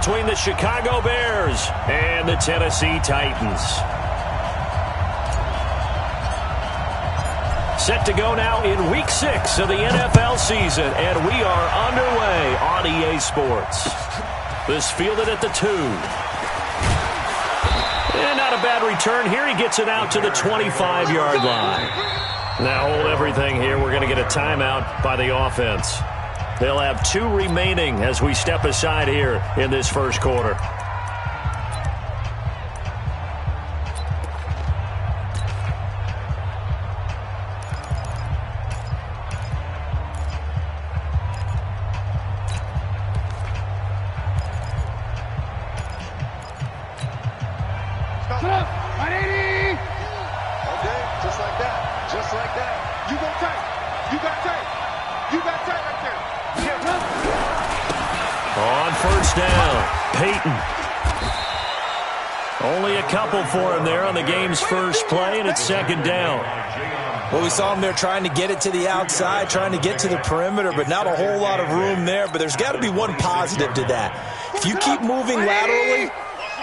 Between the Chicago Bears and the Tennessee Titans. Set to go now in Week 6 of the NFL season, and we are underway on EA Sports. This fielded at the 2. And not a bad return here. He gets it out to the 25-yard line. Now hold everything here. We're going to get a timeout by the offense. They'll have 2 remaining as we step aside here in this first quarter. On first down, Peyton. Only a couple for him there on the game's first play, and it's second down. Well, we saw him there trying to get it to the outside, trying to get to the perimeter, but not a whole lot of room there. But there's got to be one positive to that. If you keep moving laterally,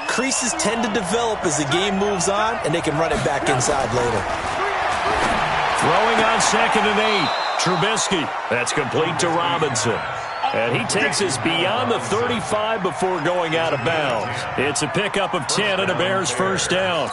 creases tend to develop as the game moves on, and they can run it back inside later. Throwing on 2nd and 8. Trubisky. That's complete to Robinson. And he takes us beyond the 35 before going out of bounds. It's a pickup of 10 and a Bears first down.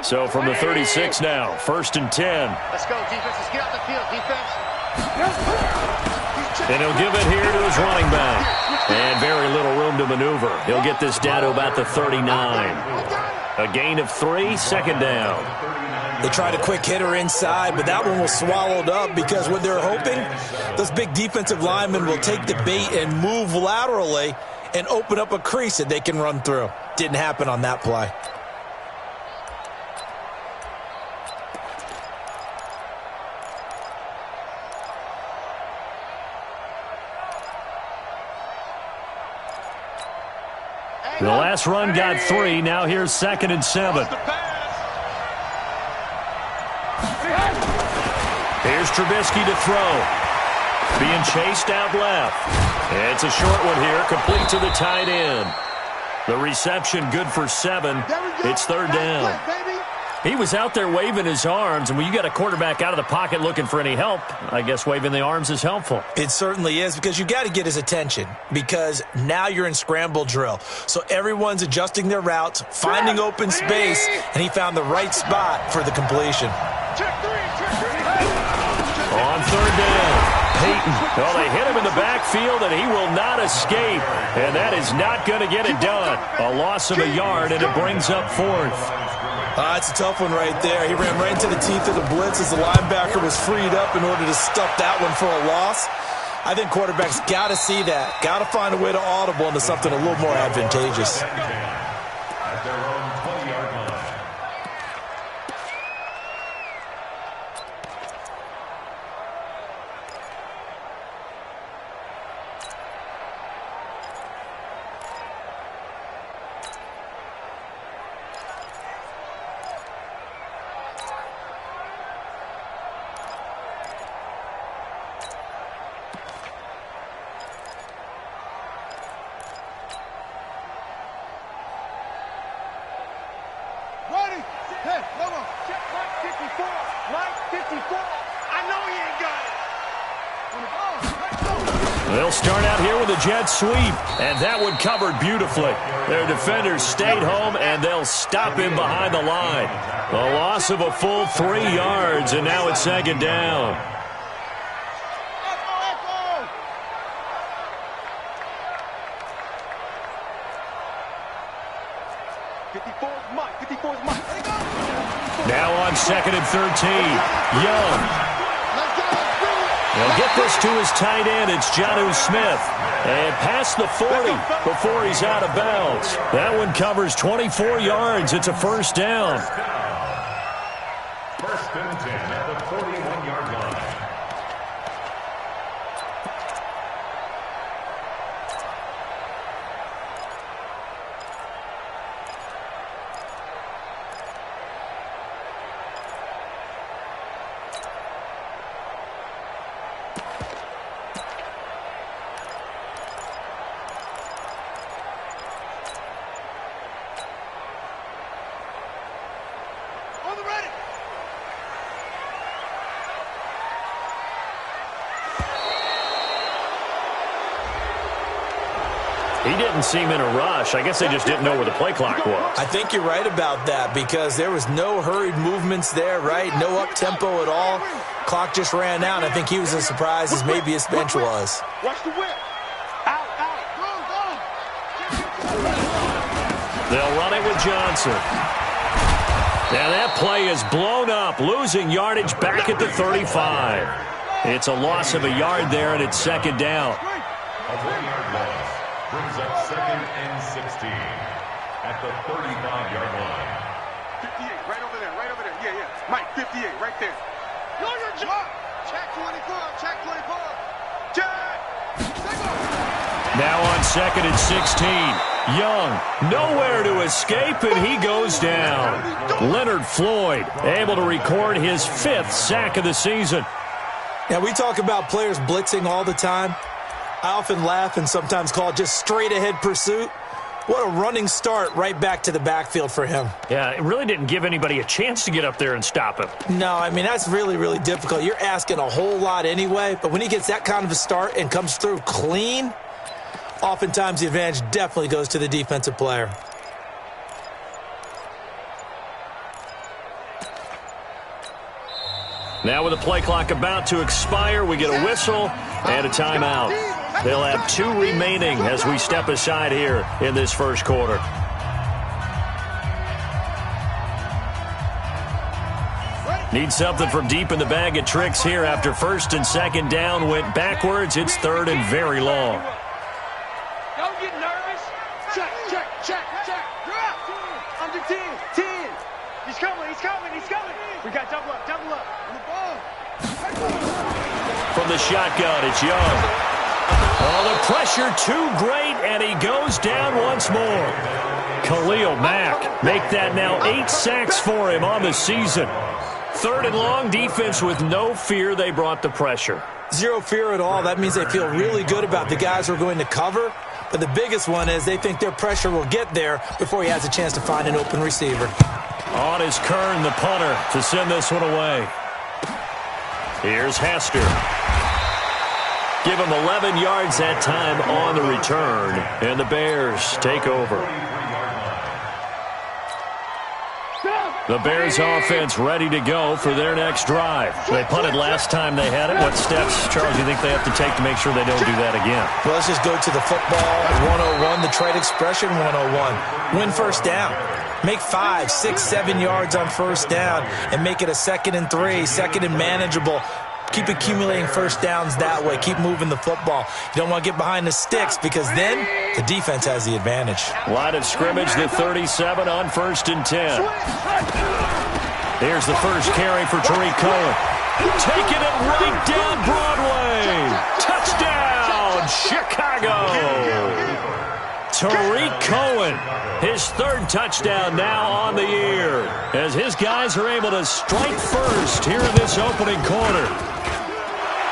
So from the 36 now, 1st and 10. Let's go, defense. Let's get out the field, defense. And he'll give it here to his running back. And very little room to maneuver. He'll get this down to about the 39. A gain of 3, second down. They tried a quick hitter inside, but that one was swallowed up because what they're hoping, those big defensive linemen will take the bait and move laterally and open up a crease that they can run through. Didn't happen on that play. The last run got 3. Now here's 2nd and 7. Here's Trubisky to throw. Being chased out left. It's a short one here, complete to the tight end. The reception good for 7. It's 3rd down. He was out there waving his arms, and when you got a quarterback out of the pocket looking for any help, I guess waving the arms is helpful. It certainly is, because you got to get his attention, because now you're in scramble drill. So everyone's adjusting their routes, finding open space, and he found the right spot for the completion. On 3rd down, Peyton. Well, they hit him in the backfield, and he will not escape, and that is not going to get it done. A loss of a yard, and it brings up 4th. It's a tough one right there. He ran right into the teeth of the blitz as the linebacker was freed up in order to stuff that one for a loss. I think quarterbacks got to see that. Got to find a way to audible into something a little more advantageous. They'll start out here with a jet sweep, and that one covered beautifully. Their defenders stayed home, and they'll stop him behind the line. A loss of a full 3 yards, and now it's 2nd down. Now on 2nd and 13, Young. They'll get this to his tight end. It's Jonnu Smith. And past the 40 before he's out of bounds. That one covers 24 yards. It's a first down. 1st and 10 at the 41-yard line. He didn't seem in a rush. I guess they just didn't know where the play clock was. I think you're right about that because there was no hurried movements there, right? No up-tempo at all. Clock just ran out. I think he was as surprised as maybe his bench was. Watch the whip. Out. They'll run it with Johnson. Now that play is blown up, losing yardage back at the 35. It's a loss of a yard there, and it's second down. A 1-yard loss brings up 2nd and 16 at the 35-yard line. 58, right over there. Yeah. Mike, 58, right there. Check 24. Now on 2nd and 16. Young, nowhere to escape, and he goes down. Leonard Floyd able to record his 5th sack of the season. Now, we talk about players blitzing all the time. I often laugh and sometimes call it just straight-ahead pursuit. What a running start right back to the backfield for him. Yeah, it really didn't give anybody a chance to get up there and stop him. No, I mean, that's really, really difficult. You're asking a whole lot anyway, but when he gets that kind of a start and comes through clean, oftentimes the advantage definitely goes to the defensive player. Now with the play clock about to expire, we get a whistle and a timeout. They'll have 2 remaining as we step aside here in this first quarter. Need something from deep in the bag of tricks here after 1st and 2nd down went backwards. It's 3rd and very long. Don't get nervous. Check. Under 10. He's coming. We got double up. From the shotgun, it's Young. Oh, the pressure too great, and he goes down once more. Khalil Mack make that now 8 sacks for him on the season. 3rd and long, defense with no fear. They brought the pressure. Zero fear at all. That means they feel really good about the guys who are going to cover. But the biggest one is they think their pressure will get there before he has a chance to find an open receiver. On is Kern, the punter, to send this one away. Here's Hester. Give him 11 yards that time on the return. And the Bears take over. The Bears offense ready to go for their next drive. They punted last time they had it. What steps, Charles, do you think they have to take to make sure they don't do that again? Well, let's just go to the football 101, the trade expression 101. Win first down. Make 5, 6, 7 yards on first down and make it a 2nd and 3, 2nd and manageable. Keep accumulating first downs that way. Keep moving the football. You don't want to get behind the sticks because then the defense has the advantage. Line of scrimmage, the 37 on 1st and 10. Here's the first carry for Tariq Cohen. Taking it right down Broadway. Touchdown, Chicago. Tariq Cohen, his 3rd touchdown now on the year as his guys are able to strike first here in this opening quarter.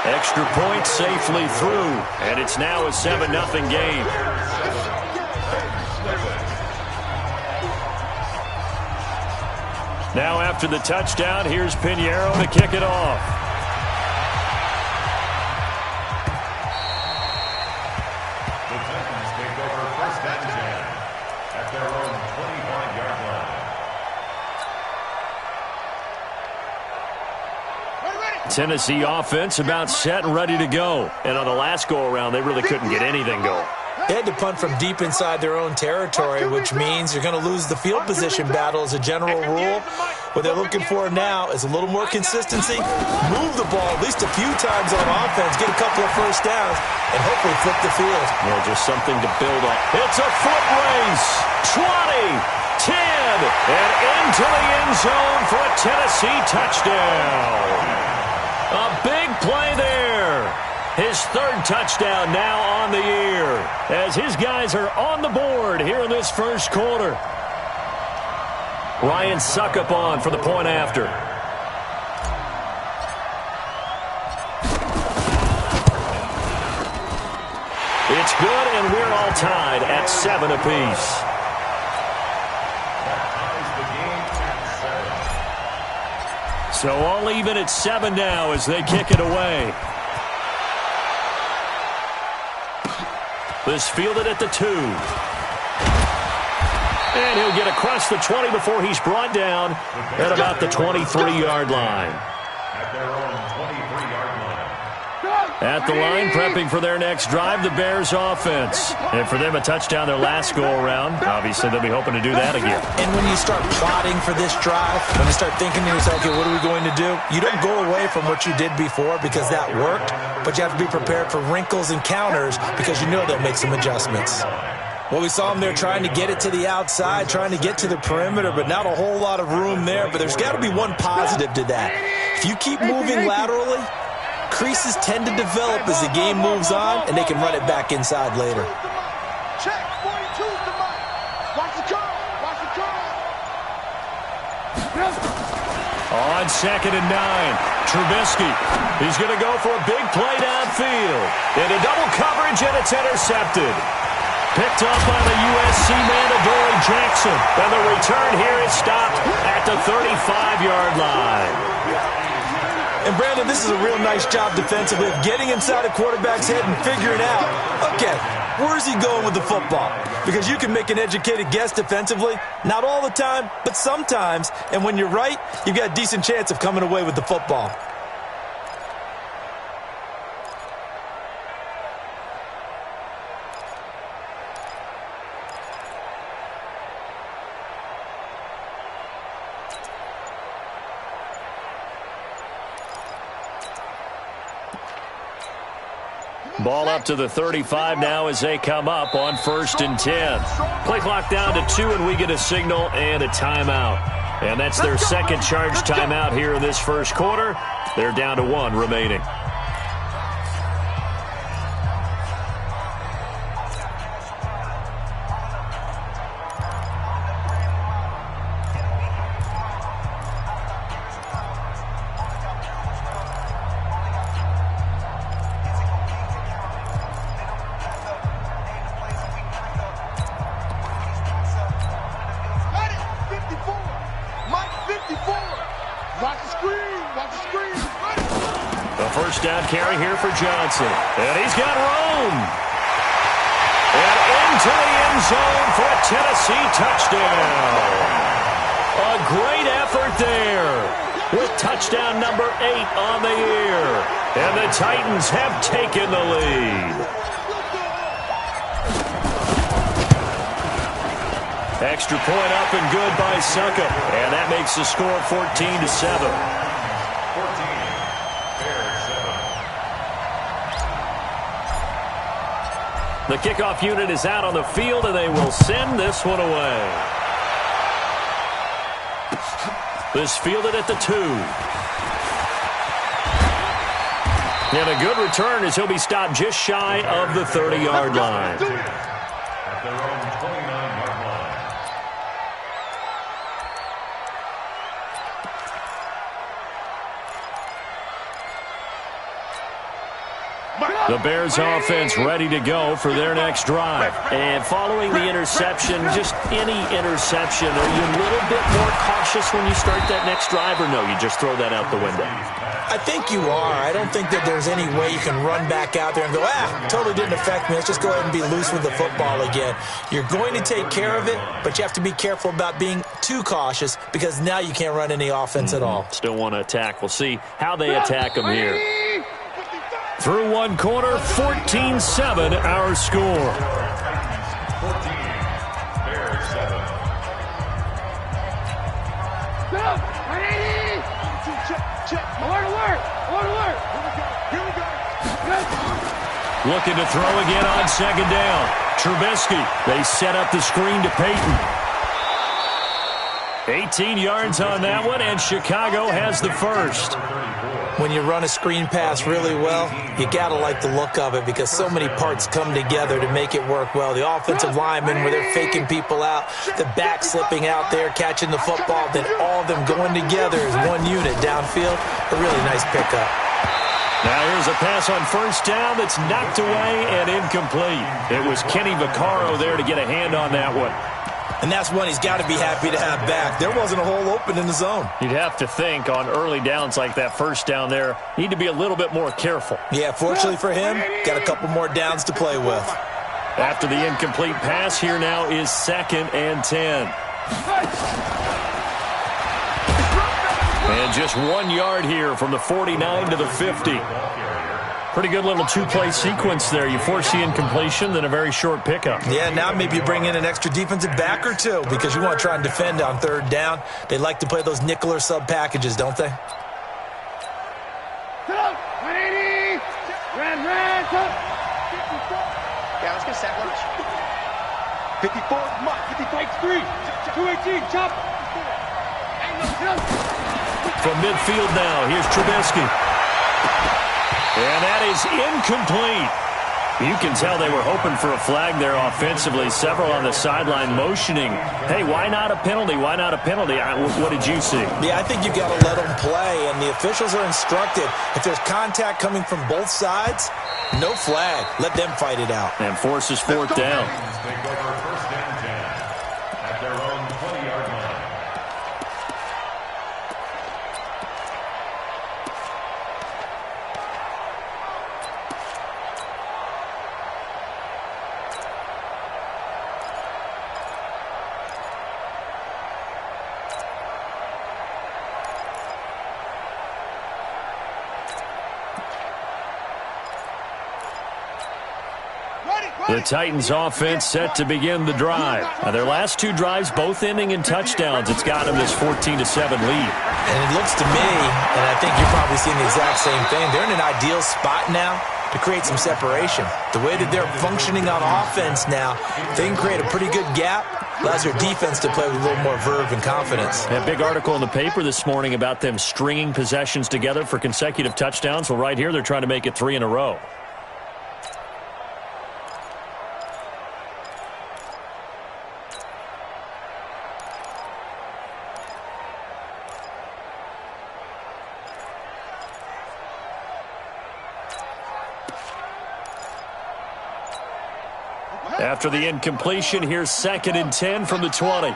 Extra point safely through, and it's now a 7-0 game. Now after the touchdown, here's Pinheiro to kick it off. The Titans take over 1st and 10 at their own 25-yard line. Tennessee offense about set and ready to go. And on the last go-around, they really couldn't get anything going. They had to punt from deep inside their own territory, which means you're going to lose the field position battle as a general rule. What they're looking for now is a little more consistency, move the ball at least a few times on offense, get a couple of first downs, and hopefully flip the field. Yeah, just something to build on. It's a foot race. 20, 10, and into the end zone for a Tennessee touchdown. A big play there. His 3rd touchdown now on the year as his guys are on the board here in this first quarter. Ryan Suckup on for the point after. It's good, and we're all tied at 7 apiece. So all even at 7 now as they kick it away. This fielded at the 2. And he'll get across the 20 before he's brought down at about the 23-yard line. At their own 23-yard line. At the line, prepping for their next drive, the Bears offense. And for them, a touchdown their last go-around. Obviously, they'll be hoping to do that again. And when you start plotting for this drive, when you start thinking to yourself, okay, what are we going to do? You don't go away from what you did before because that worked, but you have to be prepared for wrinkles and counters because you know they'll make some adjustments. Well, we saw them there trying to get it to the outside, trying to get to the perimeter, but not a whole lot of room there. But there's got to be one positive to that. If you keep moving laterally, creases tend to develop as the game moves on, and they can run it back inside later. Check, 42's the mic. Watch the curl, watch the curl. On 2nd and 9, Trubisky. He's going to go for a big play downfield. Into double coverage, and it's intercepted. Picked up by the USC man, Adoree Jackson. And the return here is stopped at the 35-yard line. And, Brandon, this is a real nice job defensively of getting inside a quarterback's head and figuring out, okay, where's he going with the football? Because you can make an educated guess defensively, not all the time, but sometimes. And when you're right, you've got a decent chance of coming away with the football. Ball up to the 35 now as they come up on 1st and 10. Play clock down to 2, and we get a signal and a timeout. And that's their second charge timeout here in this first quarter. They're down to 1 remaining. Down carry here for Johnson. And he's got room. And into the end zone for a Tennessee touchdown. A great effort there with touchdown number 8 on the year. And the Titans have taken the lead. Extra point up and good by Suckup. And that makes the score 14-7. The kickoff unit is out on the field, and they will send this one away. This fielded at the 2. And a good return as he'll be stopped just shy of the 30-yard line. At their own 29-yard line. The Bears offense ready to go for their next drive. And following the interception, just any interception, are you a little bit more cautious when you start that next drive, or no, you just throw that out the window? I think you are. I don't think that there's any way you can run back out there and go, totally didn't affect me. Let's just go ahead and be loose with the football again. You're going to take care of it, but you have to be careful about being too cautious because now you can't run any offense at all. Still want to attack. We'll see how they attack them here. Through one quarter, 14-7 our score. 14, Bears 7. Check. Alert. Here we go. Looking to throw again on 2nd down. Trubisky, they set up the screen to Peyton. 18 yards on that one, and Chicago has the first. When you run a screen pass really well, you got to like the look of it because so many parts come together to make it work well. The offensive linemen, where they're faking people out, the back slipping out there, catching the football, then all of them going together as one unit downfield. A really nice pickup. Now here's a pass on 1st down that's knocked away and incomplete. It was Kenny Vaccaro there to get a hand on that one. And that's one he's got to be happy to have back. There wasn't a hole open in the zone. You'd have to think on early downs like that 1st down there, need to be a little bit more careful. Yeah, fortunately for him, got a couple more downs to play with. After the incomplete pass, here now is 2nd and 10. And just 1 yard here from the 49 to the 50. Pretty good little two-play sequence there. You force the incompletion, then a very short pickup. Yeah, now maybe you bring in an extra defensive back or two because you want to try and defend on 3rd down. They like to play those nickel or sub packages, don't they? 180. Ran. Yeah, let's get sack lunch. 54, Mike. 54, 3. 218, chop. From midfield now, here's Trubisky. And that is incomplete. You can tell they were hoping for a flag there offensively. Several on the sideline motioning, hey, why not a penalty? Why not a penalty? What did you see? Yeah, I think you've got to let them play, and the officials are instructed. If there's contact coming from both sides, no flag. Let them fight it out. And forces 4th down. Take over 1st and 10 at their own 20-yard line. The Titans offense set to begin the drive. Now, their last 2 drives both ending in touchdowns. It's got them this 14-7 lead. And it looks to me, and I think you're probably seeing the exact same thing, they're in an ideal spot now to create some separation. The way that they're functioning on offense now, they can create a pretty good gap. Allows their defense to play with a little more verve and confidence. A big article in the paper this morning about them stringing possessions together for consecutive touchdowns. Well, right here, they're trying to make it 3 in a row. After the incompletion, here's 2nd and 10 from the 20.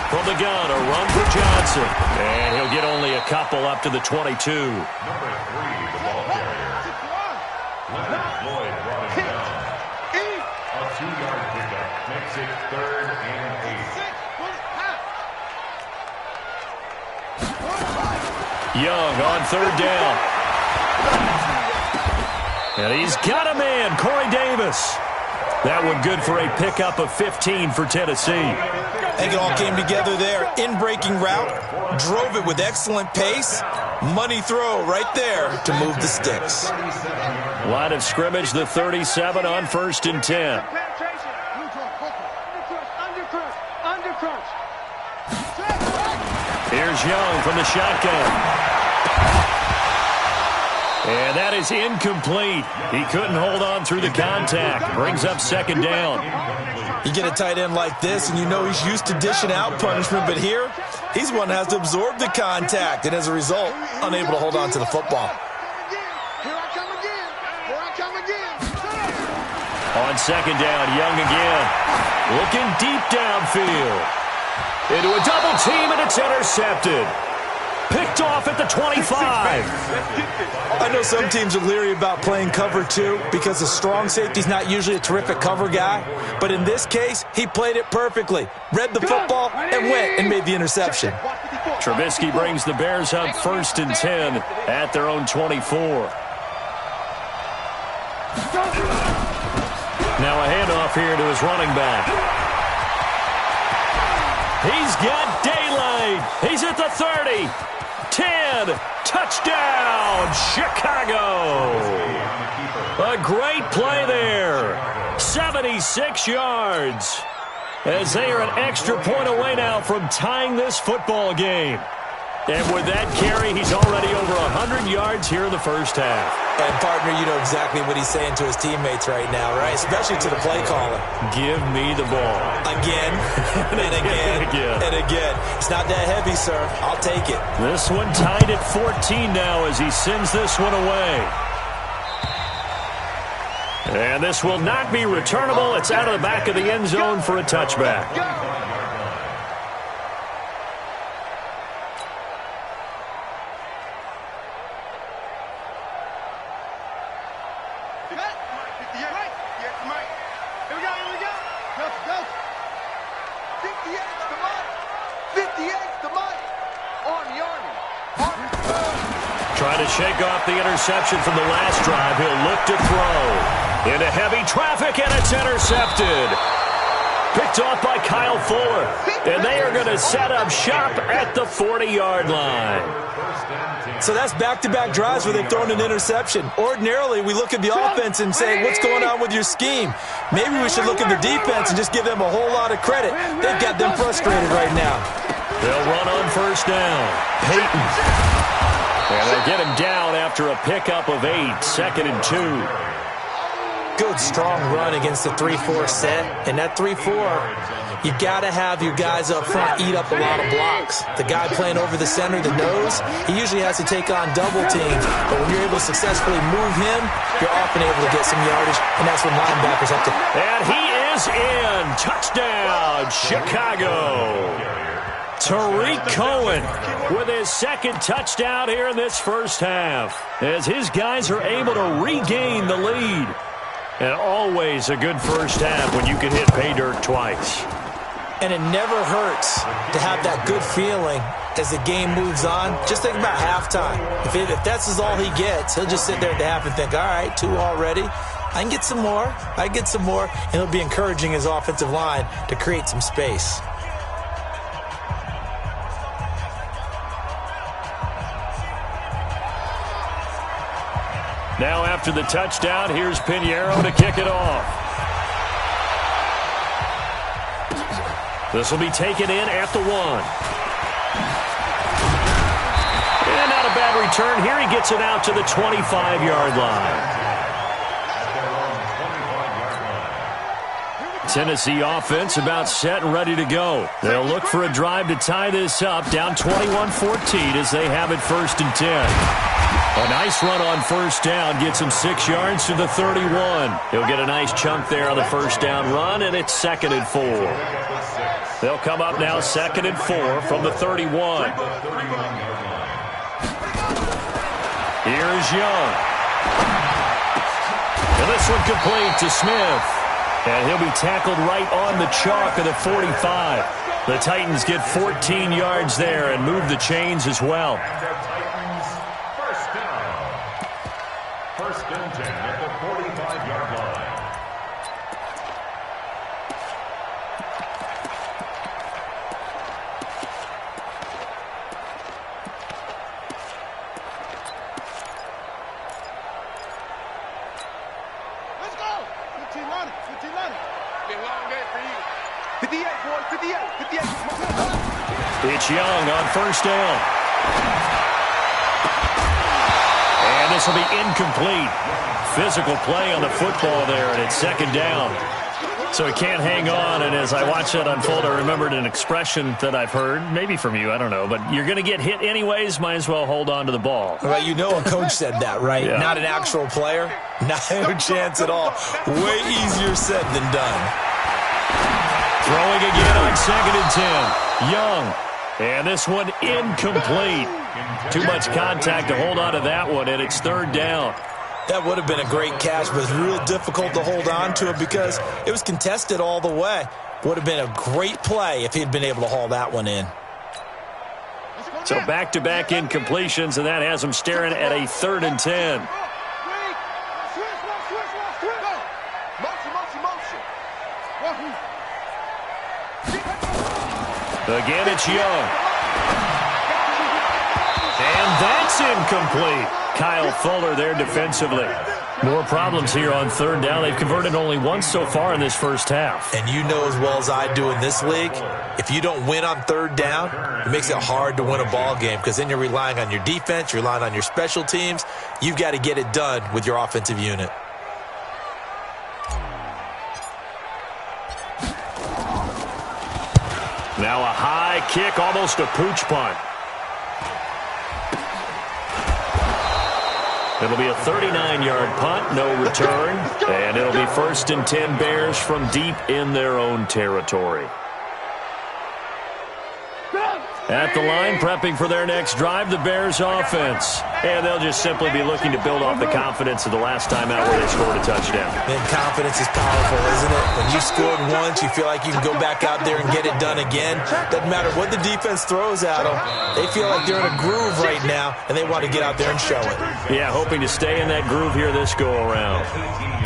From the gun, a run for Johnson. And he'll get only a couple up to the 22. Number 3, the ball carrier. Leonard Floyd brought it down. A 2-yard pickup makes it 3rd and 8. Young on 3rd down. And he's got a man, Corey Davis. That one good for a pickup of 15 for Tennessee. I think it all came together there. In-breaking route, drove it with excellent pace. Money throw right there to move the sticks. Line of scrimmage, the 37 on 1st and 10. Here's Young from the shotgun. And that is incomplete. He couldn't hold on through the contact. Brings up 2nd down. You get a tight end like this, and you know he's used to dishing out punishment, but here, he's one that has to absorb the contact, and as a result, unable to hold on to the football. On 2nd down, Young again. Looking deep downfield. Into a double team, and it's intercepted. Picked off at the 25. I know some teams are leery about playing cover 2 because the strong safety's not usually a terrific cover guy. But in this case, he played it perfectly. Read the football and went and made the interception. Trubisky brings the Bears up 1st and 10 at their own 24. Now a handoff here to his running back. He's got daylight. He's at the 30. 10, touchdown, Chicago. A great play there. 76 yards. As they are an extra point away now from tying this football game. And with that carry, he's already over 100 yards here in the first half. And, partner, you know exactly what he's saying to his teammates right now, right? Especially to the play caller. Give me the ball. Again, and again, and again. It's not that heavy, sir. I'll take it. This one tied at 14 now as he sends this one away. And this will not be returnable. It's out of the back of the end zone for a touchback. 58's the money. 58's the money. On the Army. Trying to shake off the interception from the last drive. He'll look to throw. Into heavy traffic, and it's intercepted. Picked off by Kyle Fuller. And they are going to set up shop at the 40-yard line. So that's back-to-back drives where they've thrown an interception. Ordinarily, we look at the offense and say, what's going on with your scheme? Maybe we should look at the defense and just give them a whole lot of credit. They've got them frustrated right now. They'll run on first down. Peyton. And they get him down after a pickup of 8, 2nd and 2. Good, strong run against the 3-4 set. And that 3-4, you got to have your guys up front eat up a lot of blocks. The guy playing over the center, the nose, he usually has to take on double teams. But when you're able to successfully move him, you're often able to get some yardage, and that's when linebackers have to. And he is in. Touchdown, Chicago. Tariq Cohen with his second touchdown here in this first half, as his guys are able to regain the lead. And always a good first half when you can hit pay dirt twice. And it never hurts to have that good feeling as the game moves on. Just think about halftime. If that's all he gets, he'll just sit there at the half and think, all right, 2 already. I can get some more. I can get some more. And he'll be encouraging his offensive line to create some space. Now after the touchdown, here's Pinheiro to kick it off. This will be taken in at the 1. And not a bad return here. He gets it out to the 25-yard line. Tennessee offense about set and ready to go. They'll look for a drive to tie this up, down 21-14 as they have it 1st and 10. A nice run on first down gets him 6 yards to the 31. He'll get a nice chunk there on the first down run, and it's 2nd and 4. They'll come up now 2nd and 4 from the 31. Here's Young. And this one complete to Smith. And he'll be tackled right on the chalk of the 45. The Titans get 14 yards there and move the chains as well. First and 10 at the 45-yard line. Let's go. 15 running. 15 running. Been a long day for you. 58, boys. 58. 58. It's Young on first down. And this will be incomplete. Physical play on the football there, and it's 2nd down. So he can't hang on, and as I watched that unfold, I remembered an expression that I've heard, maybe from you, I don't know, but you're going to get hit anyways, might as well hold on to the ball. Well, you know a coach said that, right? Yeah. Not an actual player. No chance at all. Way easier said than done. Throwing again on 2nd and 10. Young. And this one incomplete. Too much contact to hold on to that one, and it's 3rd down. That would have been a great catch, but it's real difficult to hold on to it because it was contested all the way. Would have been a great play if he'd been able to haul that one in. So back-to-back incompletions, and that has him staring at a 3rd and 10. Again, it's Young. And that's incomplete. Kyle Fuller there defensively. More problems here on 3rd down. They've converted only once so far in this first half. And you know as well as I do in this league, if you don't win on 3rd down, it makes it hard to win a ball game because then you're relying on your defense, you're relying on your special teams. You've got to get it done with your offensive unit. Now a high kick, almost a pooch punt. It'll be a 39-yard punt, no return, and it'll be 1st and 10 Bears from deep in their own territory. At the line, prepping for their next drive, the Bears offense. And they'll just simply be looking to build off the confidence of the last time out where they scored a touchdown. And confidence is powerful, isn't it? When you scored once, you feel like you can go back out there and get it done again. Doesn't matter what the defense throws at them. They feel like they're in a groove right now, and they want to get out there and show it. Yeah, hoping to stay in that groove here this go-around.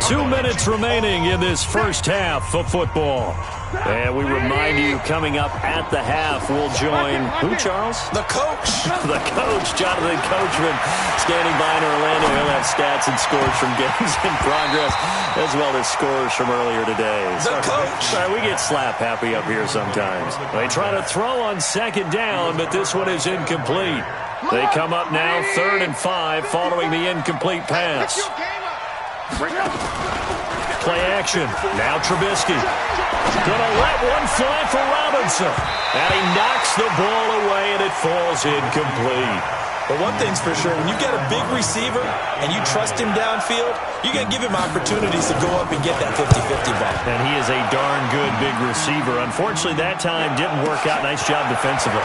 2 minutes remaining in this first half of football. And we remind you, coming up at the half, we'll join who, Charles? The coach. The coach, Jonathan Coachman, standing by in Orlando. He'll have stats and scores from games in progress, as well as scores from earlier today. The coach. We get slap happy up here sometimes. They try to throw on second down, but this one is incomplete. They come up now 3rd and 5 following the incomplete pass. Play action. Now Trubisky. Gonna let one fly for Robinson. And he knocks the ball away, and it falls incomplete. But one thing's for sure, when you get a big receiver and you trust him downfield, you're going to give him opportunities to go up and get that 50-50 ball. And he is a darn good big receiver. Unfortunately, that time didn't work out. Nice job defensively.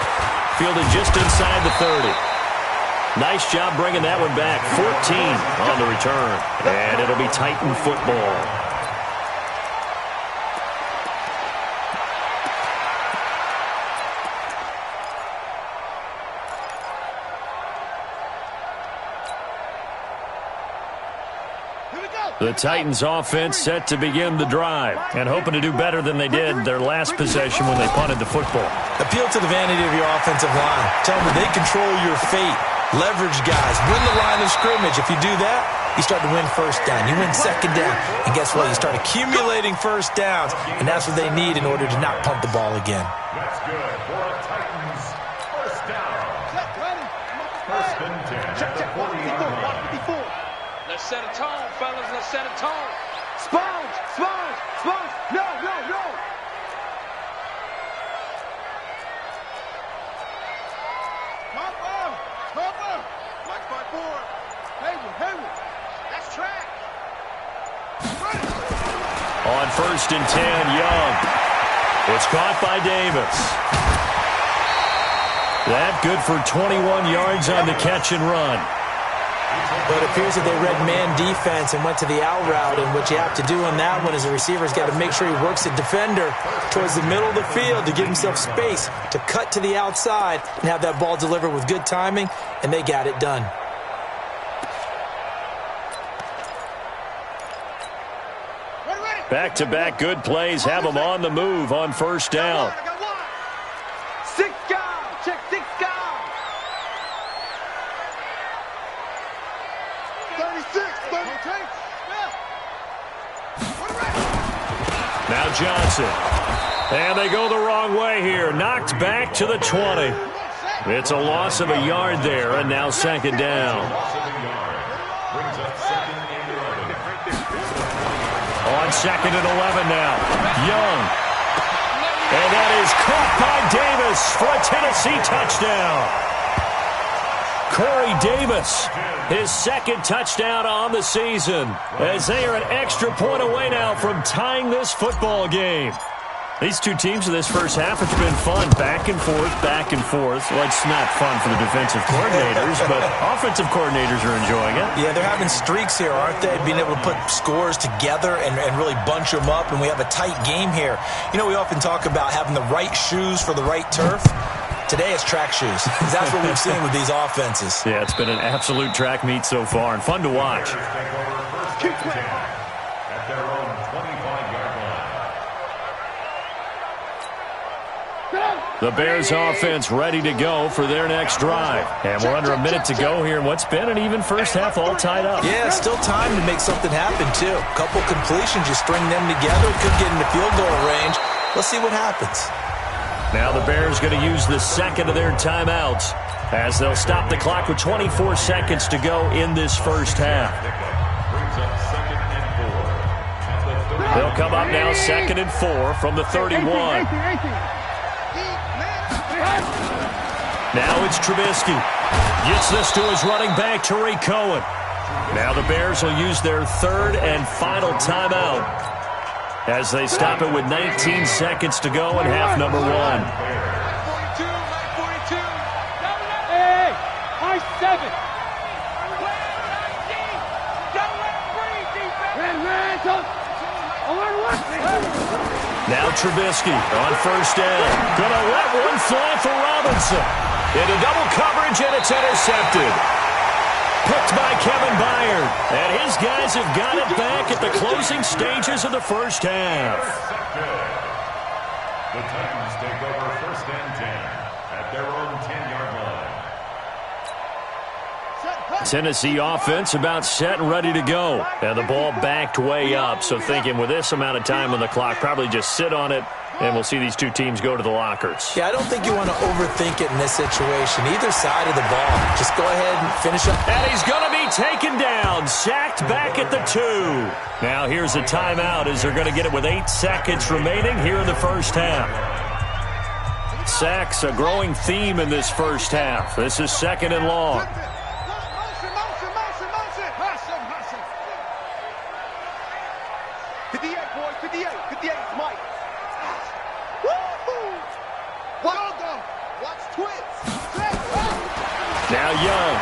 Fielded just inside the 30. Nice job bringing that one back. 14 on the return. And it'll be Titan football. The Titans offense set to begin the drive and hoping to do better than they did their last possession when they punted the football. Appeal to the vanity of your offensive line. Tell them they control your fate. Leverage guys. Win the line of scrimmage. If you do that, you start to win first down. You win second down. And guess what? You start accumulating first downs. And that's what they need in order to not punt the ball again. That's good for a Titans first down. First and 10 at the 40-yard line. Let's set a tone, fellas. Let's set a tone. Sponge, sponge, sponge. No, no, no. Hopper. Mike 5-4. Hayward. That's track. On 1st and 10, Young. It's caught by Davis. That good for 21 yards on the catch and run. But it appears that they read man defense and went to the out route, and what you have to do on that one is the receiver's got to make sure he works the defender towards the middle of the field to give himself space to cut to the outside and have that ball delivered with good timing, and they got it done. Back-to-back good plays have them on the move on 1st down. 6 guys. Check 6 guys. 36, 33. Now Johnson. And they go the wrong way here. Knocked back to the 20. It's a loss of a yard there, and now 2nd down. Brings up 2nd and 11. On 2nd and 11 now. Young. And that is caught by Davis for a Tennessee touchdown. Corey Davis, his 2nd touchdown on the season, as they are an extra point away now from tying this football game. These two teams in this first half, it's been fun. Back and forth, back and forth. Well, it's not fun for the defensive coordinators, but offensive coordinators are enjoying it. Yeah, they're having streaks here, aren't they? Being able to put scores together and really bunch them up, and we have a tight game here. You know, we often talk about having the right shoes for the right turf. Today it's track shoes. That's what we've seen with these offenses. Yeah, it's been an absolute track meet so far and fun to watch. At their own 25-yard line. The Bears offense ready to go for their next drive. And we're under a minute to go here in what's been an even first half all tied up. Yeah, still time to make something happen, too. A couple completions, you string them together, could get into field goal range. Let's see what happens. Now the Bears going to use the 2nd of their timeouts as they'll stop the clock with 24 seconds to go in this first half. Brings up 2nd and 4. They'll come up now 2nd and 4 from the 31. Now it's Trubisky. Gets this to his running back, Tariq Cohen. Now the Bears will use their 3rd and final timeout as they stop it with 19 seconds to go in half number 1. 42. Now Trubisky on first down. Gonna let one fly for Robinson. Into double coverage, and it's intercepted. Picked by Kevin Byard. And his guys have got it back at the closing stages of the first half. The Titans take over first and 10 at their own 10-yard line. Tennessee offense about set and ready to go. And the ball backed way up. So thinking with this amount of time on the clock, probably just sit on it, and we'll see these two teams go to the lockers. Yeah, I don't think you want to overthink it in this situation. Either side of the ball. Just go ahead and finish up. And he's going to be taken down. Sacked back at the 2. Now here's a timeout as they're going to get it with 8 seconds remaining here in the first half. Sacks, a growing theme in this first half. This is 2nd and long. 58, boys, 58, 58, Mike. Woo-hoo! Well done. Watch twins. Now Young.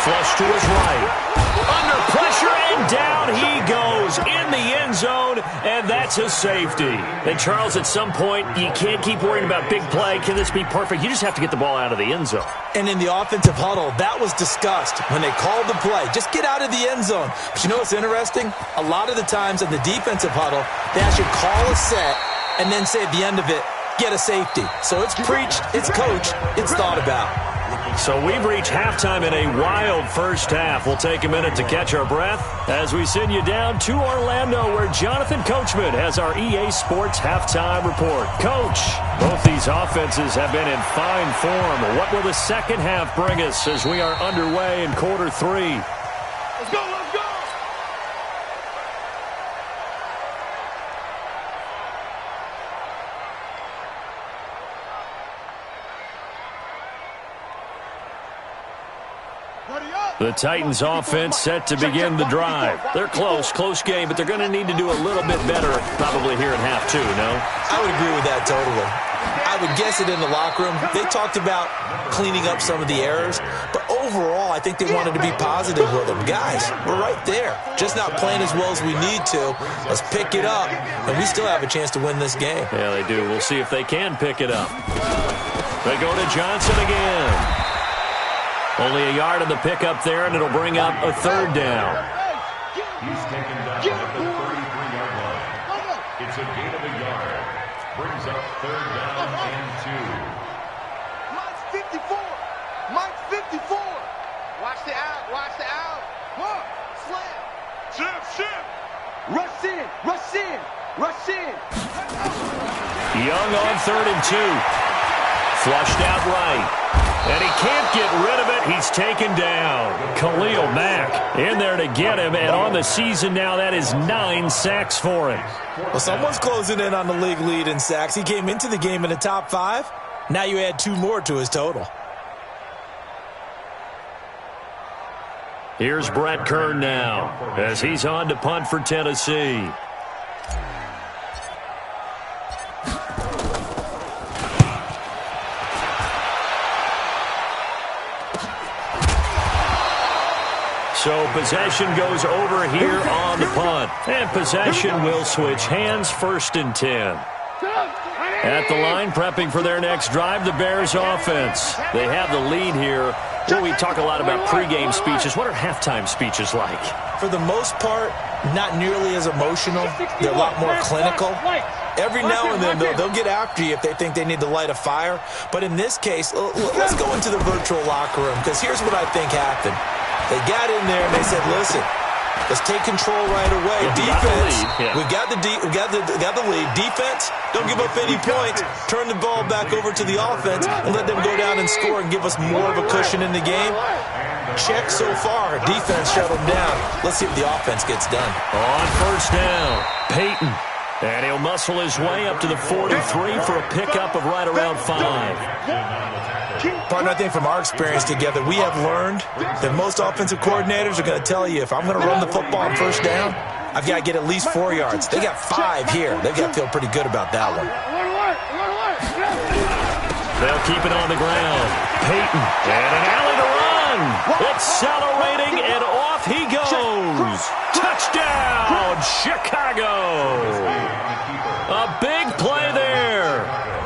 Flush to his right. Under pressure, and down he goes in the end zone, and that's a safety. And, Charles, at some point, you can't keep worrying about big play. Can this be perfect? You just have to get the ball out of the end zone. And in the offensive huddle, that was discussed when they called the play. Just get out of the end zone. But you know what's interesting? A lot of the times in the defensive huddle, they actually call a set and then say at the end of it, get a safety. So it's preached, it's coached, it's thought about. So we've reached halftime in a wild first half. We'll take a minute to catch our breath as we send you down to Orlando, where Jonathan Coachman has our EA Sports halftime report. Coach, both these offenses have been in fine form. What will the second half bring us as we are underway in quarter 3? Let's go, let's go! The Titans offense set to begin the drive. They're close game, but they're going to need to do a little bit better probably here in half 2, no? I would agree with that totally. I would guess it in the locker room. They talked about cleaning up some of the errors, but overall I think they wanted to be positive with them. Guys, we're right there. Just not playing as well as we need to. Let's pick it up, and we still have a chance to win this game. Yeah, they do. We'll see if they can pick it up. They go to Johnson again. Only a yard on the pickup there, and it'll bring up a 3rd down. He's taken down at the 33-yard line. It's a gain of a yard. Brings up 3rd down and 2. Mike's 54. Mike's 54. Watch the out. Watch the out. One. Slam. Shift. Rush in. Rush in. Rush in. Young on 3rd and 2. Flushed out right. And he can't get rid of it. He's taken down. Khalil Mack in there to get him. And on the season now, that is 9 sacks for him. Well, someone's closing in on the league lead in sacks. He came into the game in the top 5. Now you add 2 more to his total. Here's Brett Kern now as he's on to punt for Tennessee. So possession goes over here on the punt. And possession will switch hands, 1st and 10. At the line, prepping for their next drive, the Bears offense. They have the lead here. Well, we talk a lot about pregame speeches. What are halftime speeches like? For the most part, not nearly as emotional. They're a lot more clinical. Every now and then, they'll get after you if they think they need to light a fire. But in this case, let's go into the virtual locker room, because here's what I think happened. They got in there and they said, listen, let's take control right away. Defense, we got the lead. Defense, don't give up any points. Turn the ball back over to the offense and let them go down and score and give us more of a cushion in the game. Check so far. Defense shut them down. Let's see if the offense gets done. On 1st down, Peyton. And he'll muscle his way up to the 43 for a pickup of right around 5. Partner, I think from our experience together, we have learned that most offensive coordinators are going to tell you, if I'm going to run the football on 1st down, I've got to get at least 4 yards. They got 5 here. They've got to feel pretty good about that one. They'll keep it on the ground. Peyton, and an alley to run. Accelerating and off off he goes. Touchdown, Chicago. A big play there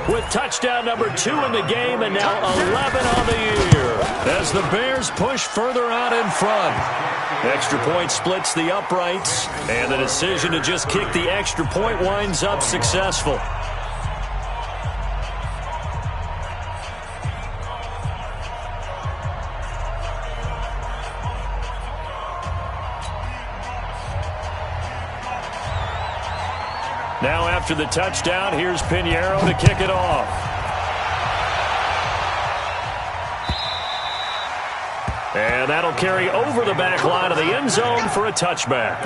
with touchdown number 2 in the game and now 11 on the year as the Bears push further out in front. Extra point splits the uprights, and the decision to just kick the extra point winds up successful. Now after the touchdown, here's Pinheiro to kick it off. And that'll carry over the back line of the end zone for a touchback.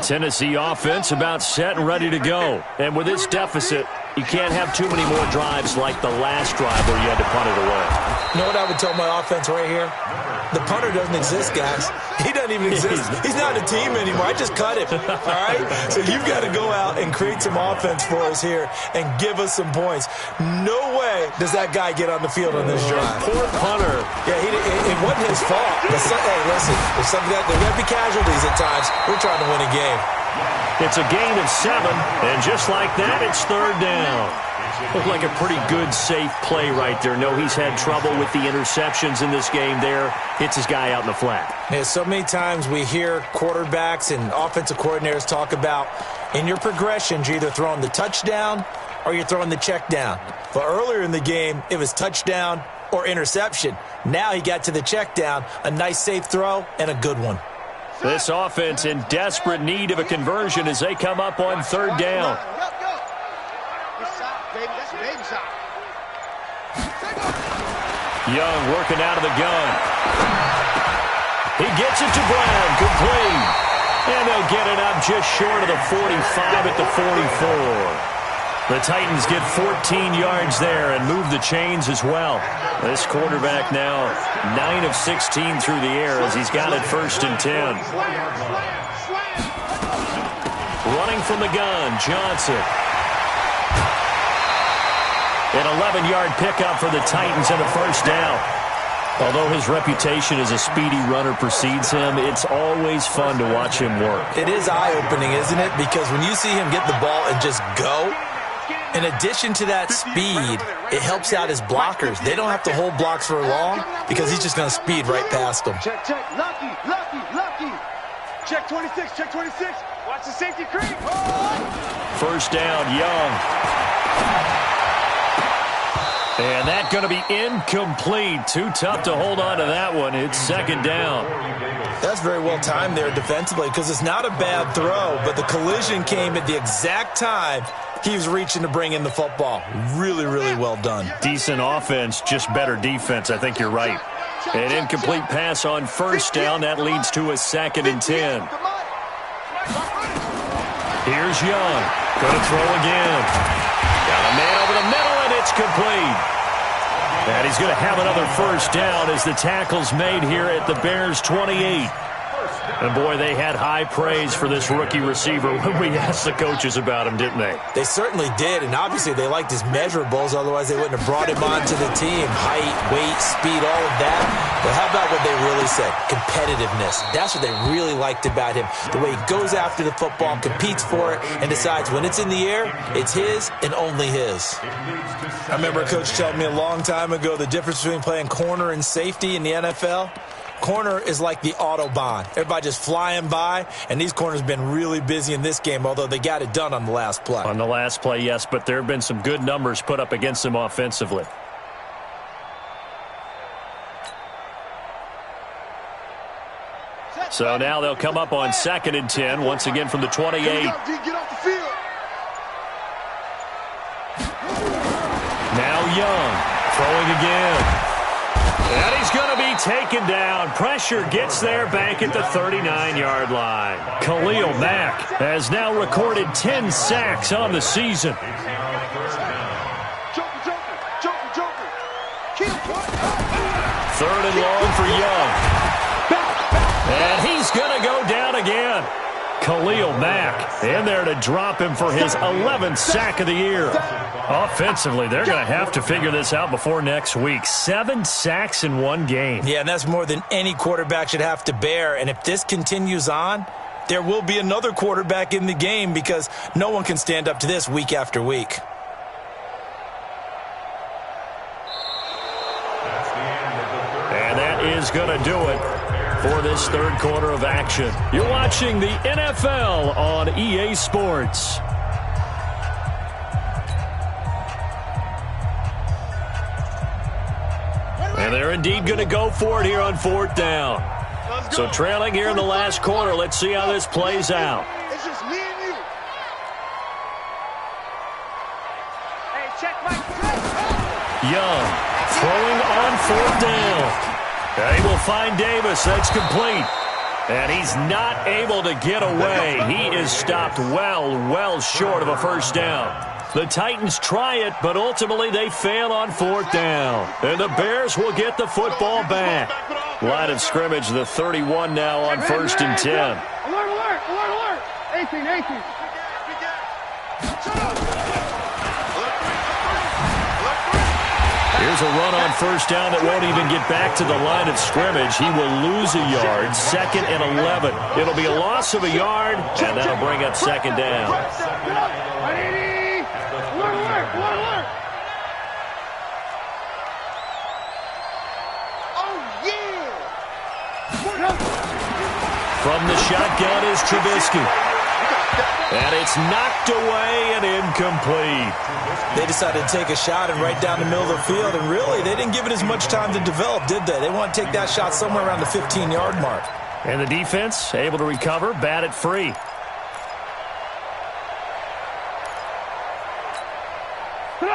Tennessee offense about set and ready to go. And with this deficit, you can't have too many more drives like the last drive where you had to punt it away. You know what I would tell my offense right here? The punter doesn't exist, guys. He doesn't even exist. He's not a team anymore. I just cut him, all right? So you've got to go out and create some offense for us here and give us some points. No way does that guy get on the field on this drive. Poor punter. Yeah, it wasn't his fault. But hey, listen, there's got to be casualties at times. We're trying to win a game. It's a gain of 7, and just like that, it's third down. Looked like a pretty good, safe play right there. No, he's had trouble with the interceptions in this game there. Hits his guy out in the flat. Yeah, so many times we hear quarterbacks and offensive coordinators talk about in your progressions, you're either throwing the touchdown or you're throwing the check down. But earlier in the game, it was touchdown or interception. Now he got to the check down, a nice safe throw, and a good one. This offense in desperate need of a conversion as they come up on third down. Young working out of the gun. He gets it to Brown, complete. And they'll get it up just short of the 45 at the 44. The Titans get 14 yards there and move the chains as well. This quarterback now 9 of 16 through the air as he's got it 1st and 10. Running from the gun, Johnson. An 11-yard pickup for the Titans and a 1st down. Although his reputation as a speedy runner precedes him, it's always fun to watch him work. It is eye-opening, isn't it? Because when you see him get the ball and just go, in addition to that speed, it helps out his blockers. They don't have to hold blocks for long because he's just going to speed right past them. Check, check. Lucky. Check 26, check 26. Watch the safety creep. Oh! 1st down, Young. And that's going to be incomplete. Too tough to hold on to that one. It's 2nd down. That's very well timed there defensively because it's not a bad throw, but the collision came at the exact time he was reaching to bring in the football. Really, really well done. Decent offense, just better defense. I think you're right. An incomplete pass on 1st down. That leads to a 2nd and 10. Here's Young. Going to throw again. Got a man over the middle, and it's complete. And he's going to have another 1st down as the tackle's made here at the Bears' 28. And, boy, they had high praise for this rookie receiver when we asked the coaches about him, didn't they? They certainly did, and obviously they liked his measurables. Otherwise, they wouldn't have brought him onto the team. Height, weight, speed, all of that. But how about what they really said? Competitiveness. That's what they really liked about him. The way he goes after the football, competes for it, and decides when it's in the air, it's his and only his. I remember a coach telling me a long time ago the difference between playing corner and safety in the NFL. Corner is like the Autobahn. Everybody just flying by, and these corners have been really busy in this game, although they got it done on the last play. On the last play, yes, but there have been some good numbers put up against them offensively. So now they'll come up on 2nd and 10, once again from the 28. Get off the field. Now Young, throwing again. And he's going to be taken down. Pressure gets there back at the 39-yard line. Khalil Mack has now recorded 10 sacks on the season. Third and long for Young. And he's going to go down again. Khalil Mack in there to drop him for his 11th sack of the year. Offensively, they're going to have to figure this out before next week. 7 sacks in one game. Yeah, and that's more than any quarterback should have to bear. And if this continues on, there will be another quarterback in the game because no one can stand up to this week after week. And that is going to do it for this third quarter of action. You're watching the NFL on EA Sports. And they're indeed going to go for it here on 4th down. So trailing here in the last quarter. Let's see how this plays out. It's just me and you. Hey, check my Young throwing on 4th down. They will find Davis. That's complete. And he's not able to get away. He is stopped well short of a first down. The Titans try it, but ultimately they fail on 4th down. And the Bears will get the football back. Line of scrimmage, the 31 now on 1st and 10. Alert, alert, alert, alert. 18, 18. Here's a run on 1st down that won't even get back to the line of scrimmage. He will lose a yard. 2nd and 11. It'll be a loss of a yard, and that'll bring up 2nd down. From the shotgun is Trubisky. And it's knocked away and incomplete. They decided to take a shot and right down the middle of the field, and really, they didn't give it as much time to develop, did they? They want to take that shot somewhere around the 15-yard mark. And the defense able to recover, bat it free.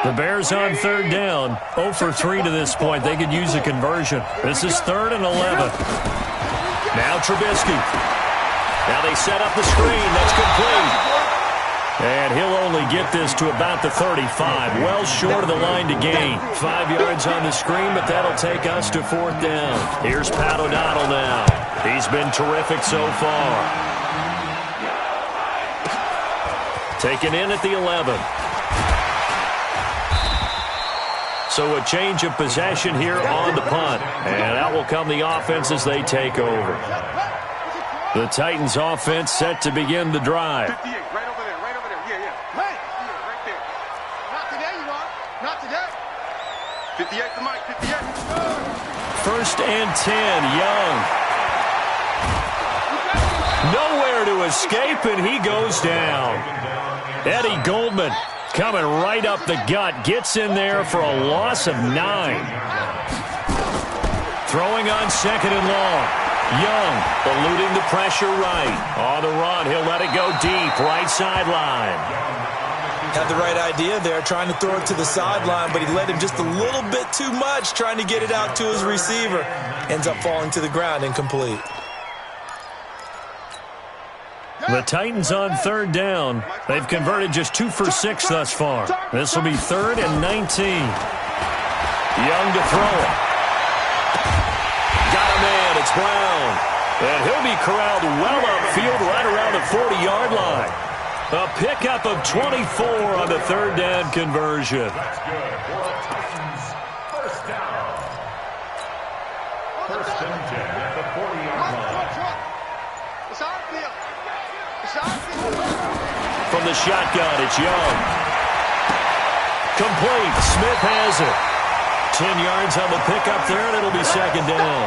The Bears on 3rd down, 0 for 3 to this point. They could use a conversion. This is 3rd and 11. Now Trubisky. Now they set up the screen. That's complete. And he'll only get this to about the 35. Well short of the line to gain. 5 yards on the screen, but that'll take us to 4th down. Here's Pat O'Donnell now. He's been terrific so far. Taken in at the 11. So a change of possession here on the punt. And out will come the offense as they take over. The Titans offense set to begin the drive. 58, right over there, yeah. Hey, right there. Not today, you are. Not today. 58 to Mike, 58. 1st and 10, Young. Nowhere to escape, and he goes down. Eddie Goldman coming right up the gut, gets in there for a loss of 9. Throwing on 2nd and long. Young eluding the pressure right. On the run, he'll let it go deep, right sideline. Had the right idea there, trying to throw it to the sideline, but he led him just a little bit too much, trying to get it out to his receiver. Ends up falling to the ground, incomplete. The Titans on 3rd down. They've converted just 2 for 6 thus far. This will be 3rd and 19. Young to throw it. Got a man. It's Brown. And he'll be corralled well upfield right around the 40-yard line. A pickup of 24 on the 3rd down conversion. That's good. For the Titans, 1st down. 1st and 10 at the 40-yard line. It's our field. It's our field. From the shotgun, it's Young. Complete. Smith has it. 10 yards on the pickup there, and it'll be 2nd down.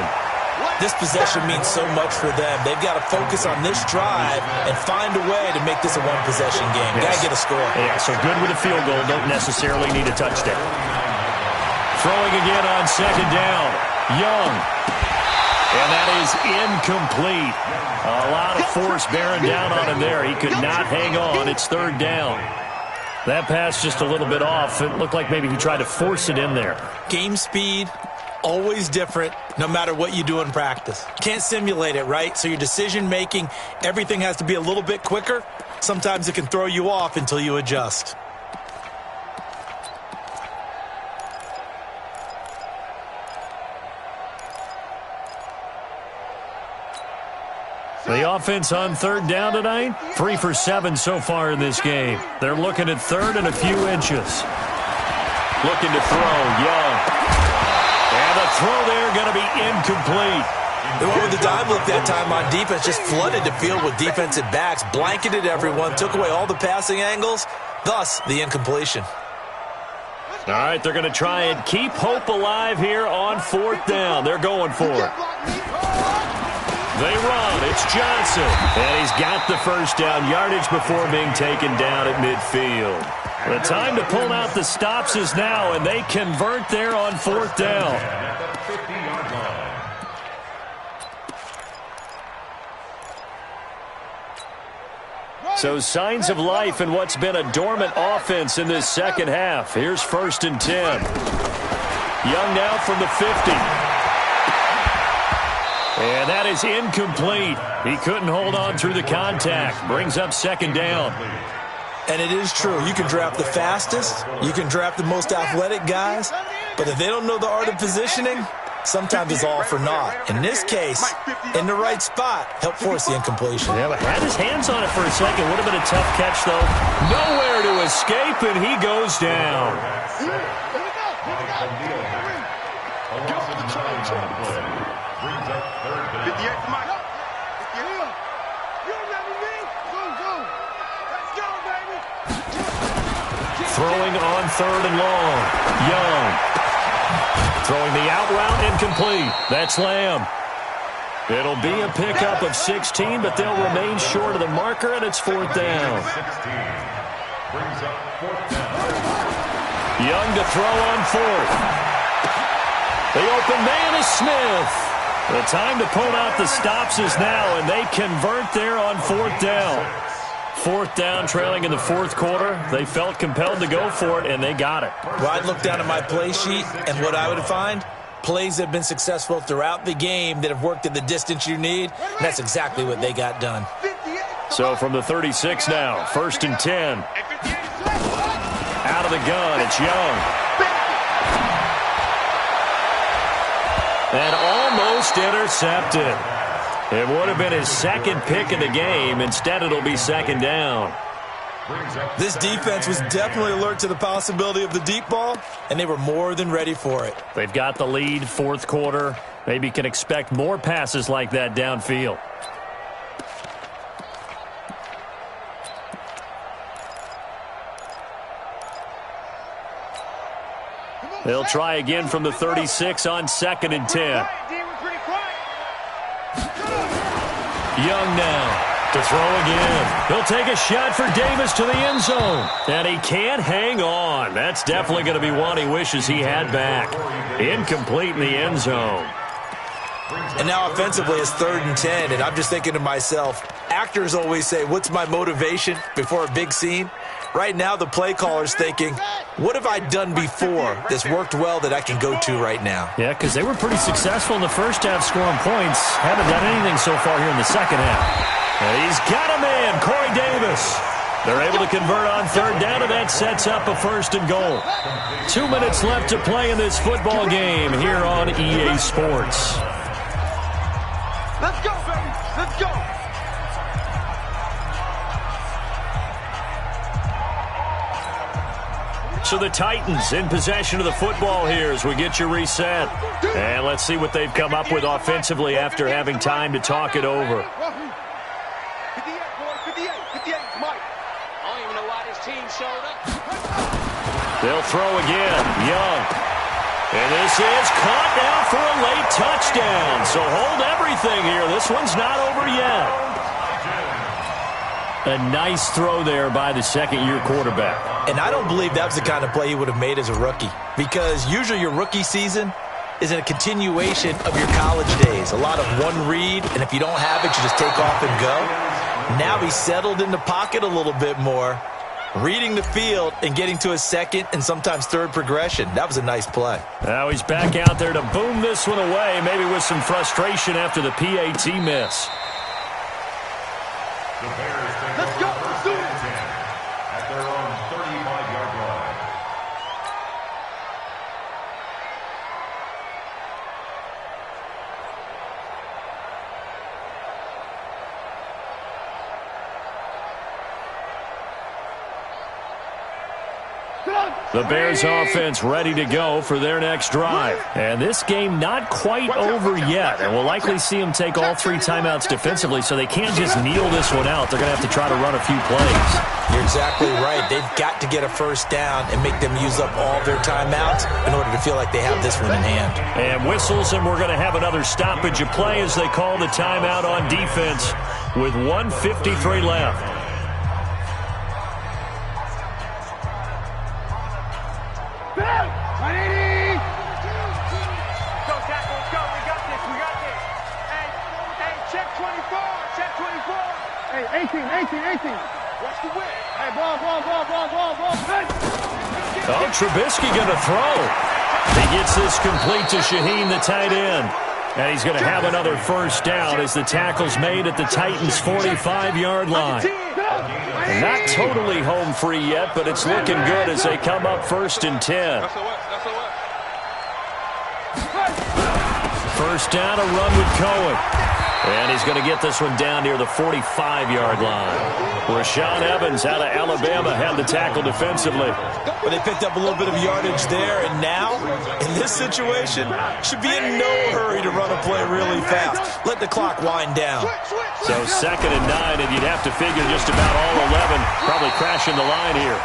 This possession means so much for them. They've got to focus on this drive and find a way to make this a one-possession game. Yes. Got to get a score. Yeah, so good with a field goal. Don't necessarily need a touchdown. Throwing again on 2nd down. Young. And that is incomplete. A lot of force bearing down on him there. He could not hang on. It's 3rd down. That pass just a little bit off. It looked like maybe he tried to force it in there. Game speed, always different no matter what you do in practice. Can't simulate it, right? So your decision-making, everything has to be a little bit quicker. Sometimes it can throw you off until you adjust. The offense on third down tonight, 3 for 7 so far in this game. They're looking at third and a few inches. Looking to throw, Young. And the throw there going to be incomplete. The one with the dime look that time on defense just flooded the field with defensive backs, blanketed everyone, took away all the passing angles, thus the incompletion. All right, they're going to try and keep hope alive here on fourth down. They're going for it. They run. It's Johnson. And he's got the first down yardage before being taken down at midfield. The time to pull out the stops is now, and they convert there on fourth down. So signs of life in what's been a dormant offense in this second half. Here's 1st and 10. Young now from the 50. And that is incomplete. He couldn't hold on through the contact. Brings up 2nd down. And it is true. You can draft the fastest. You can draft the most athletic guys. But if they don't know the art of positioning, sometimes it's all for naught. In this case, in the right spot, helped force the incompletion. Yeah, but had his hands on it for a second. Would have been a tough catch, though. Nowhere to escape, and he goes down. Throwing on 3rd and long. Young. Throwing the out route, incomplete. That's Lamb. It'll be a pickup of 16, but they'll remain short of the marker, and it's 4th down. Young to throw on 4th. The open man is Smith. The time to pull out the stops is now, and they convert there on 4th down. 4th down, trailing in the 4th quarter. They felt compelled to go for it, and they got it. Well, I'd look down at my play sheet, and what I would find, plays that have been successful throughout the game that have worked at the distance you need, and that's exactly what they got done. So from the 36 now, 1st and 10. Out of the gun, it's Young. And almost intercepted. It would have been his 2nd pick of the game. Instead, it'll be 2nd down. This defense was definitely alert to the possibility of the deep ball, and they were more than ready for it. They've got the lead, 4th quarter. Maybe can expect more passes like that downfield. They'll try again from the 36 on 2nd and 10. Young now to throw again. He'll take a shot for Davis to the end zone. And he can't hang on. That's definitely going to be one he wishes he had back. Incomplete in the end zone. And now offensively it's 3rd and 10, and I'm just thinking to myself, actors always say, what's my motivation before a big scene? Right now the play caller's thinking, what have I done before that's worked well that I can go to right now? Yeah, because they were pretty successful in the first half scoring points. Haven't done anything so far here in the second half. And he's got a man, Corey Davis. They're able to convert on 3rd down, and that sets up a 1st and goal. 2 minutes left to play in this football game here on EA Sports. Let's go, baby. Let's go. So the Titans in possession of the football here as we get you reset. And let's see what they've come up with offensively after having time to talk it over. 58, Mike. I don't even know why this team showed up. They'll throw again. Young. And this is caught now for a late touchdown. So hold everything here. This one's not over yet. A nice throw there by the 2nd-year quarterback. And I don't believe that was the kind of play he would have made as a rookie, because usually your rookie season is a continuation of your college days. A lot of one read, and if you don't have it, you just take off and go. Now he's settled in the pocket a little bit more. Reading the field and getting to a second and sometimes third progression. That was a nice play. Now he's back out there to boom this one away, maybe with some frustration after the PAT miss. The Bears take Let's go. first and 10 at their own 35-yard line. The Bears offense ready to go for their next drive. And this game not quite over yet. And we'll likely see them take all 3 timeouts defensively, so they can't just kneel this one out. They're going to have to try to run a few plays. You're exactly right. They've got to get a first down and make them use up all their timeouts in order to feel like they have this one in hand. And whistles, and we're going to have another stoppage of play as they call the timeout on defense with 1:53 left. Hey, 18. Watch the whip. Hey, ball. Oh, Trubisky going to throw. He gets this complete to Shaheen, the tight end. And he's going to have another first down as the tackle's made at the Titans' 45-yard line. And not totally home free yet, but it's looking good as they come up 1st and 10. First down, a run with Cohen. And he's going to get this one down near the 45-yard line. Rashaan Evans out of Alabama had the tackle defensively. But they picked up a little bit of yardage there, and now, in this situation, should be in no hurry to run a play really fast. Let the clock wind down. So 2nd and 9, and you'd have to figure just about all 11 probably crashing the line here.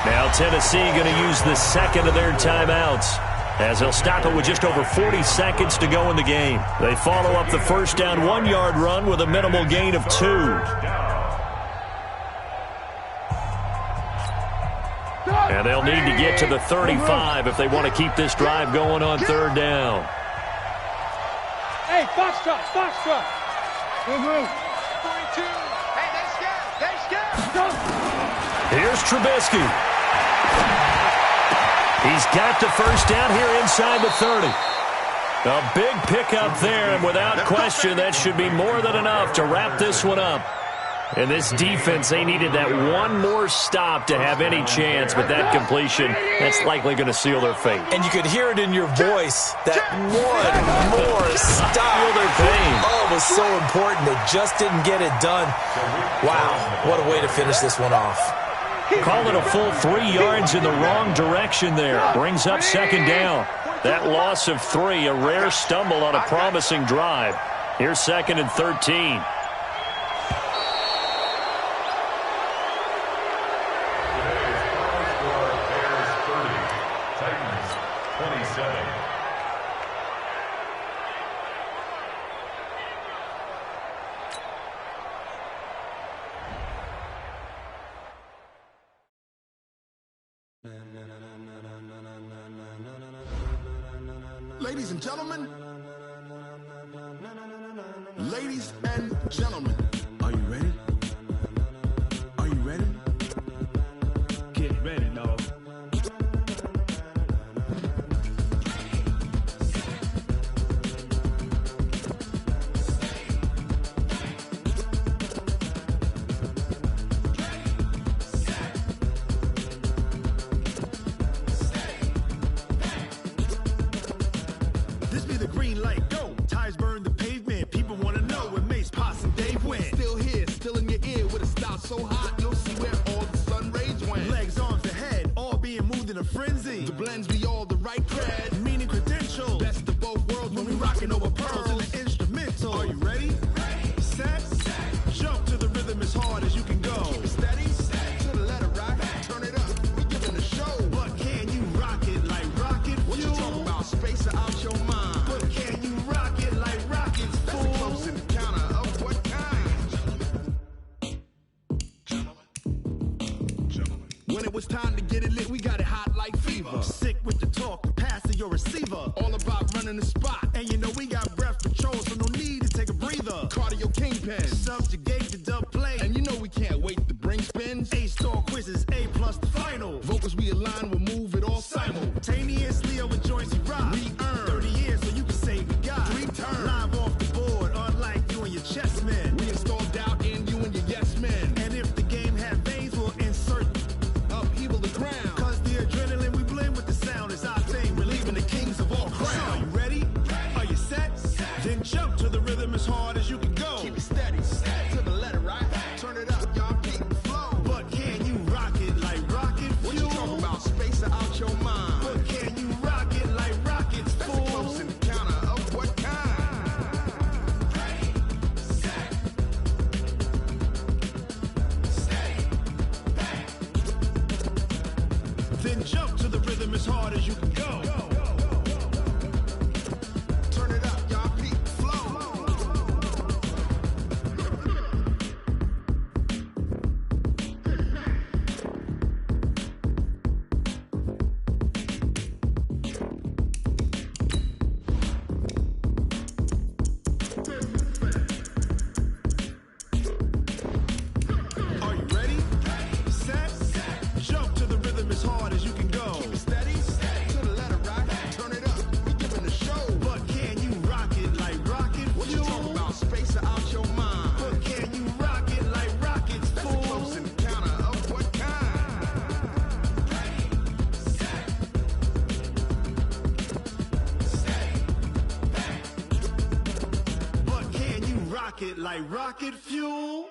Now Tennessee going to use the second of their timeouts, as they'll stop it with just over 40 seconds to go in the game. They follow up the first down 1-yard run with a minimal gain of 2. And they'll need to get to the 35 if they want to keep this drive going on 3rd down. Hey, Foxtrot. Good move. 42. Hey, they scared. Here's Trubisky. He's got the first down here inside the 30. A big pickup there, and without question, that should be more than enough to wrap this one up. And this defense, they needed that one more stop to have any chance, but that completion, that's likely going to seal their fate. And you could hear it in your voice, that one more stop. Feel their pain. Oh, it was so important. They just didn't get it done. Wow, what a way to finish this one off. Call it a full 3 yards in the wrong direction there. Brings up 2nd down. That loss of 3, a rare stumble on a promising drive. Here's 2nd and 13. Ladies and gentlemen, are you ready? Are you ready? Get ready, dog. This be the green light, go. Tires burn the pavement. People want to know where Mace, Potts, and Dave went. Still here, still in your ear with a style so hot, you'll see where all the sun rays went. Legs, arms, and head, all being moved in a frenzy. The blends be all the right cred, meaning credentials. Best of both worlds when we rockin' over pearls in the instrumental. Are you ready? Set. Jump to the rhythm as hard as you can go. Keep it steady, to the letter rock. Turn it up, we giving a show. But can you rock it like rocket fuel? What you talking about? Space out your mind. But can you rock it like rockets, fool? That's a close encounter of what kind? When it was time to get it lit, we got it hot like fever. Sick with the talk, the pass to your receiver. All about running the spot. And you know we got breath patrol, so no need to take a breather. Cardio kingpin, subjugate the dub play. And you know we can't wait to bring spins. A-star quizzes, rocket like rocket fuel.